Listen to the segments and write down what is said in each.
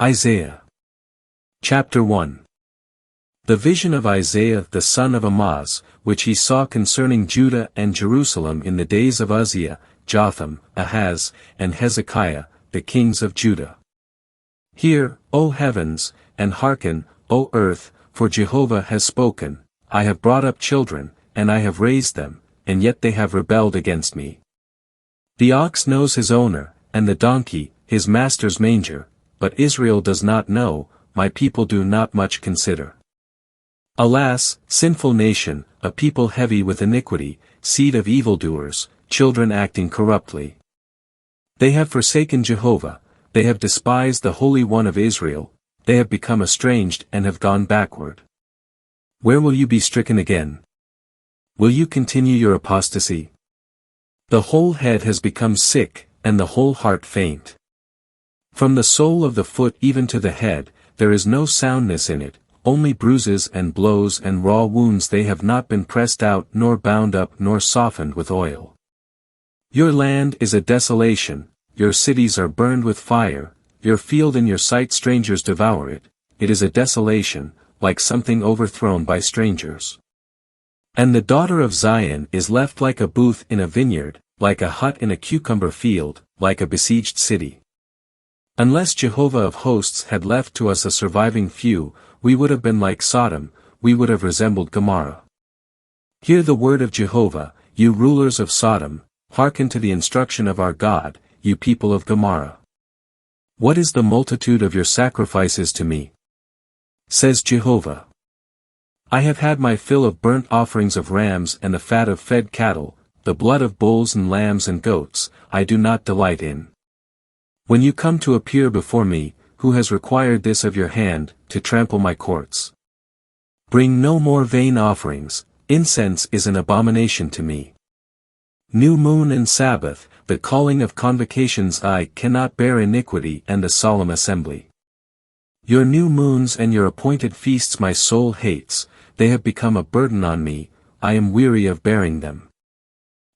Isaiah. Chapter 1. The vision of Isaiah the son of Amoz, which he saw concerning Judah and Jerusalem in the days of Uzziah, Jotham, Ahaz, and Hezekiah, the kings of Judah. Hear, O heavens, and hearken, O earth, for Jehovah has spoken. I have brought up children, and I have raised them, and yet they have rebelled against me. The ox knows his owner, and the donkey, his master's manger, but Israel does not know, my people do not much consider. Alas, sinful nation, a people heavy with iniquity, seed of evildoers, children acting corruptly. They have forsaken Jehovah, they have despised the Holy One of Israel, they have become estranged and have gone backward. Where will you be stricken again? Will you continue your apostasy? The whole head has become sick, and the whole heart faint. From the sole of the foot even to the head, there is no soundness in it, only bruises and blows and raw wounds. They have not been pressed out nor bound up nor softened with oil. Your land is a desolation, your cities are burned with fire, your field and your site strangers devour it, it is a desolation, like something overthrown by strangers. And the daughter of Zion is left like a booth in a vineyard, like a hut in a cucumber field, like a besieged city. Unless Jehovah of hosts had left to us a surviving few, we would have been like Sodom, we would have resembled Gomorrah. Hear the word of Jehovah, you rulers of Sodom, hearken to the instruction of our God, you people of Gomorrah. What is the multitude of your sacrifices to me? Says Jehovah. I have had my fill of burnt offerings of rams and the fat of fed cattle, the blood of bulls and lambs and goats, I do not delight in. When you come to appear before me, who has required this of your hand, to trample my courts? Bring no more vain offerings, incense is an abomination to me. New moon and Sabbath, the calling of convocations, I cannot bear iniquity and the solemn assembly. Your new moons and your appointed feasts my soul hates, they have become a burden on me, I am weary of bearing them.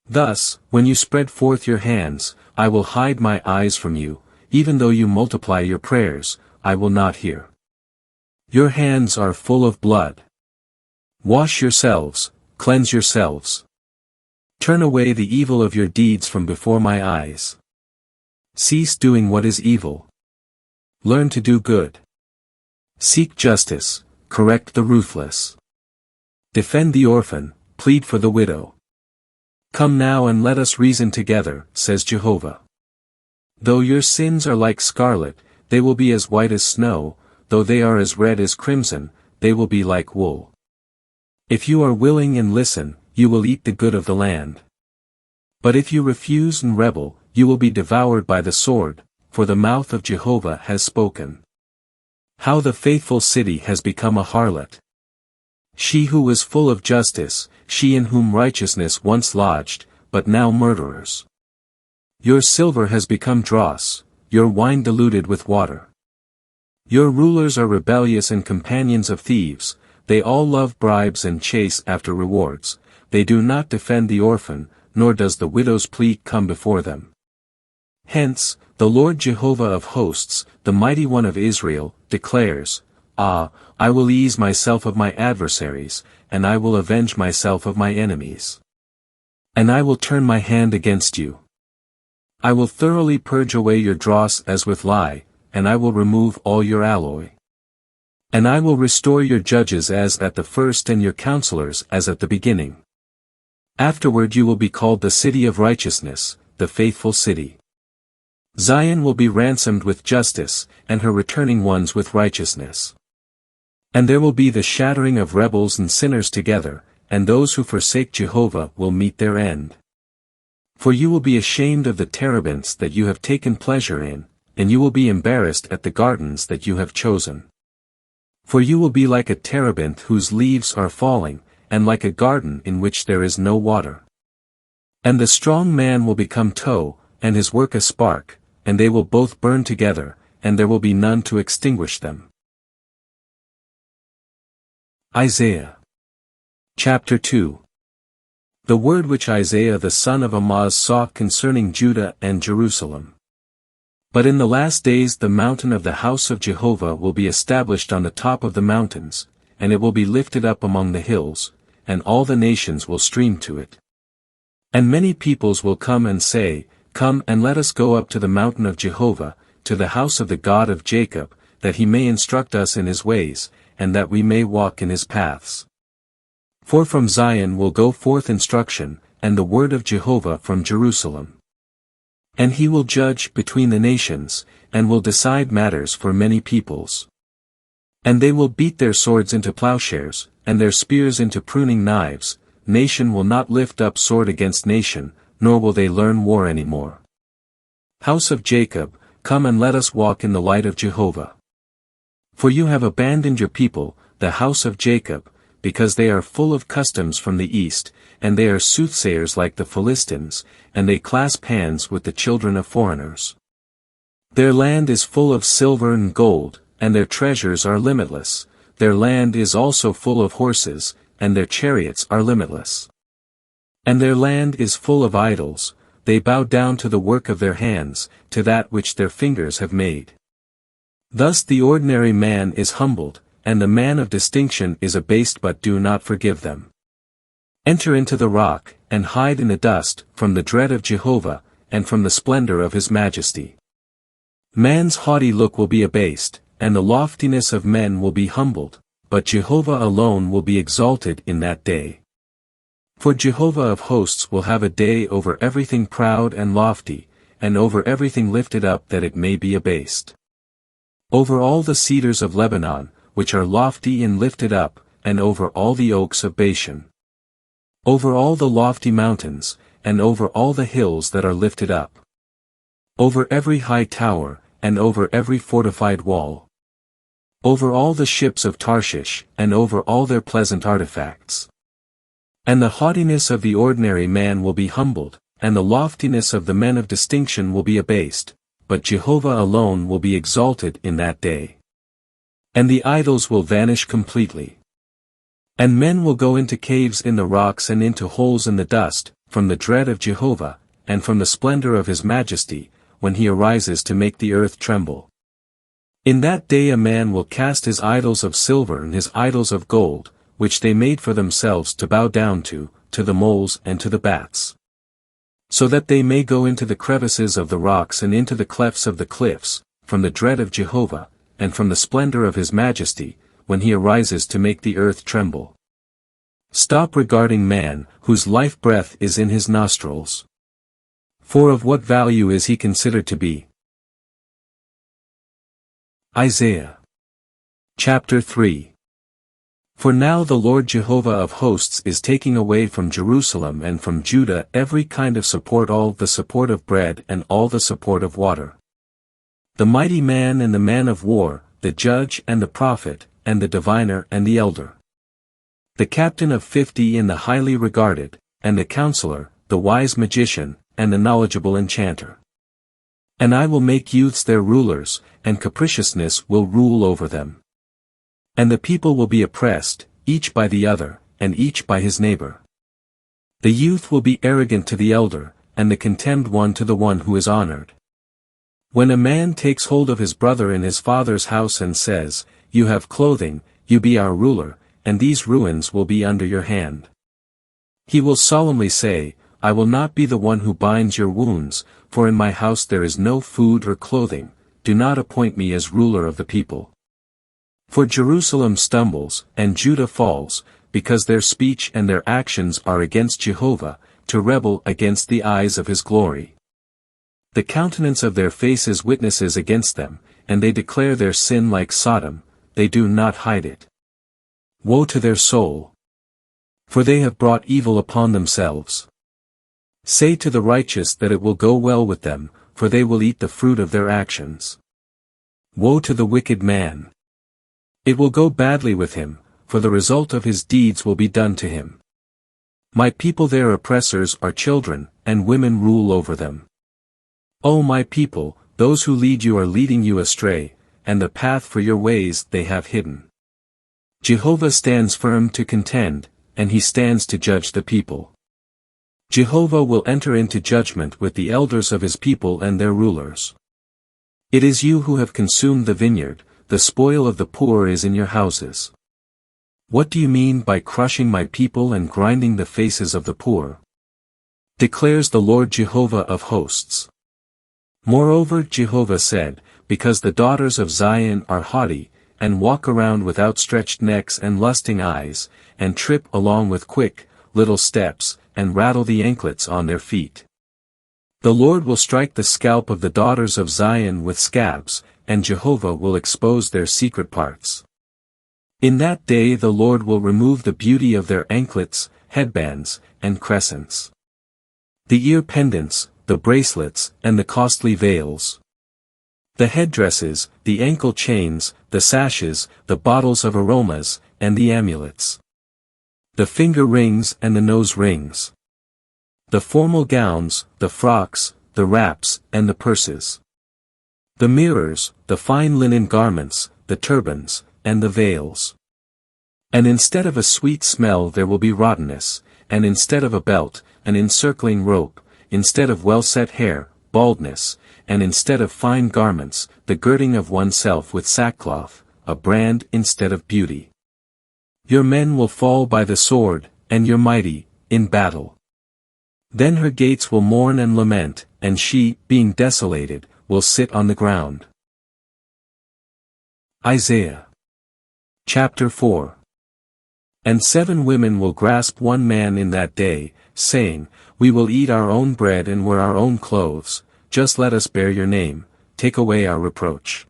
Thus, when you spread forth your hands, I will hide my eyes from you, even though you multiply your prayers, I will not hear. Your hands are full of blood. Wash yourselves, cleanse yourselves. Turn away the evil of your deeds from before my eyes. Cease doing what is evil. Learn to do good. Seek justice, correct the ruthless. Defend the orphan, plead for the widow. Come now and let us reason together, says Jehovah. Though your sins are like scarlet, they will be as white as snow, though they are as red as crimson, they will be like wool. If you are willing and listen, you will eat the good of the land. But if you refuse and rebel, you will be devoured by the sword, for the mouth of Jehovah has spoken. How the faithful city has become a harlot. She who was full of justice, she in whom righteousness once lodged, but now murderers. Your silver has become dross, your wine diluted with water. Your rulers are rebellious and companions of thieves, they all love bribes and chase after rewards, they do not defend the orphan, nor does the widow's plea come before them. Hence, the Lord Jehovah of hosts, the mighty one of Israel, declares, Ah, I will ease myself of my adversaries, and I will avenge myself of my enemies. And I will turn my hand against you. I will thoroughly purge away your dross as with lye, and I will remove all your alloy. And I will restore your judges as at the first and your counselors as at the beginning. Afterward you will be called the city of righteousness, the faithful city. Zion will be ransomed with justice, and her returning ones with righteousness. And there will be the shattering of rebels and sinners together, and those who forsake Jehovah will meet their end. For you will be ashamed of the terebinths that you have taken pleasure in, and you will be embarrassed at the gardens that you have chosen. For you will be like a terebinth whose leaves are falling, and like a garden in which there is no water. And the strong man will become tow, and his work a spark, and they will both burn together, and there will be none to extinguish them. Isaiah. Chapter 2. The word which Isaiah the son of Amoz saw concerning Judah and Jerusalem. But in the last days the mountain of the house of Jehovah will be established on the top of the mountains, and it will be lifted up among the hills, and all the nations will stream to it. And many peoples will come and say, Come and let us go up to the mountain of Jehovah, to the house of the God of Jacob, that he may instruct us in his ways, and that we may walk in his paths. For from Zion will go forth instruction, and the word of Jehovah from Jerusalem. And he will judge between the nations, and will decide matters for many peoples. And they will beat their swords into plowshares, and their spears into pruning knives. Nation will not lift up sword against nation, nor will they learn war any more. House of Jacob, come and let us walk in the light of Jehovah. For you have abandoned your people, the house of Jacob, because they are full of customs from the east, and they are soothsayers like the Philistines, and they clasp hands with the children of foreigners. Their land is full of silver and gold, and their treasures are limitless. Their land is also full of horses, and their chariots are limitless. And their land is full of idols. They bow down to the work of their hands, to that which their fingers have made. Thus the ordinary man is humbled, and the man of distinction is abased, but do not forgive them. Enter into the rock, and hide in the dust, from the dread of Jehovah, and from the splendor of his majesty. Man's haughty look will be abased, and the loftiness of men will be humbled, but Jehovah alone will be exalted in that day. For Jehovah of hosts will have a day over everything proud and lofty, and over everything lifted up that it may be abased. Over all the cedars of Lebanon, which are lofty and lifted up, and over all the oaks of Bashan. Over all the lofty mountains, and over all the hills that are lifted up. Over every high tower, and over every fortified wall. Over all the ships of Tarshish, and over all their pleasant artifacts. And the haughtiness of the ordinary man will be humbled, and the loftiness of the men of distinction will be abased, but Jehovah alone will be exalted in that day. And the idols will vanish completely. And men will go into caves in the rocks and into holes in the dust, from the dread of Jehovah, and from the splendor of his majesty, when he arises to make the earth tremble. In that day a man will cast his idols of silver and his idols of gold, which they made for themselves to bow down to the moles and to the bats. So that they may go into the crevices of the rocks and into the clefts of the cliffs, from the dread of Jehovah, and from the splendor of his majesty, when he arises to make the earth tremble. Stop regarding man, whose life breath is in his nostrils. For of what value is he considered to be? Isaiah. Chapter 3. For now the Lord Jehovah of hosts is taking away from Jerusalem and from Judah every kind of support, all the support of bread and all the support of water. The mighty man and the man of war, the judge and the prophet, and the diviner and the elder. The captain of 50 and the highly regarded, and the counselor, the wise magician, and the knowledgeable enchanter. And I will make youths their rulers, and capriciousness will rule over them. And the people will be oppressed, each by the other, and each by his neighbor. The youth will be arrogant to the elder, and the contemned one to the one who is honored. When a man takes hold of his brother in his father's house and says, You have clothing, you be our ruler, and these ruins will be under your hand. He will solemnly say, I will not be the one who binds your wounds, for in my house there is no food or clothing, do not appoint me as ruler of the people. For Jerusalem stumbles, and Judah falls, because their speech and their actions are against Jehovah, to rebel against the eyes of his glory. The countenance of their faces witnesses against them, and they declare their sin like Sodom, they do not hide it. Woe to their soul! For they have brought evil upon themselves. Say to the righteous that it will go well with them, for they will eat the fruit of their actions. Woe to the wicked man! It will go badly with him, for the result of his deeds will be done to him. My people, their oppressors are children, and women rule over them. O my people, those who lead you are leading you astray, and the path for your ways they have hidden. Jehovah stands firm to contend, and he stands to judge the people. Jehovah will enter into judgment with the elders of his people and their rulers. It is you who have consumed the vineyard, the spoil of the poor is in your houses. What do you mean by crushing my people and grinding the faces of the poor? Declares the Lord Jehovah of hosts. Moreover Jehovah said, because the daughters of Zion are haughty, and walk around with outstretched necks and lusting eyes, and trip along with quick, little steps, and rattle the anklets on their feet. The Lord will strike the scalp of the daughters of Zion with scabs, and Jehovah will expose their secret parts. In that day the Lord will remove the beauty of their anklets, headbands, and crescents. The ear pendants, the bracelets, and the costly veils. The headdresses, the ankle chains, the sashes, the bottles of aromas, and the amulets. The finger rings and the nose rings. The formal gowns, the frocks, the wraps, and the purses. The mirrors, the fine linen garments, the turbans, and the veils. And instead of a sweet smell there will be rottenness, and instead of a belt, an encircling rope, instead of well-set hair, baldness, and instead of fine garments, the girding of oneself with sackcloth, a brand instead of beauty. Your men will fall by the sword, and your mighty, in battle. Then her gates will mourn and lament, and she, being desolated, will sit on the ground. Isaiah. Chapter 4. And 7 women will grasp one man in that day, saying, we will eat our own bread and wear our own clothes, just let us bear your name, take away our reproach.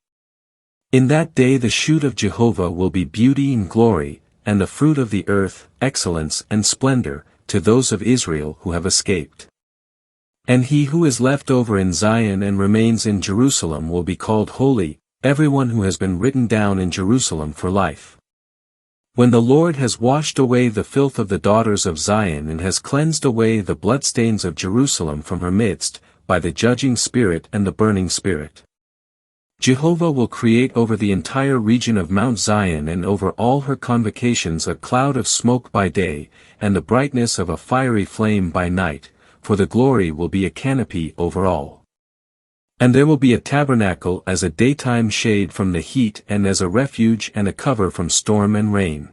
In that day the shoot of Jehovah will be beauty and glory, and the fruit of the earth, excellence and splendor, to those of Israel who have escaped. And he who is left over in Zion and remains in Jerusalem will be called holy, everyone who has been written down in Jerusalem for life. When the Lord has washed away the filth of the daughters of Zion and has cleansed away the bloodstains of Jerusalem from her midst, by the judging spirit and the burning spirit. Jehovah will create over the entire region of Mount Zion and over all her convocations a cloud of smoke by day, and the brightness of a fiery flame by night, for the glory will be a canopy over all. And there will be a tabernacle as a daytime shade from the heat and as a refuge and a cover from storm and rain.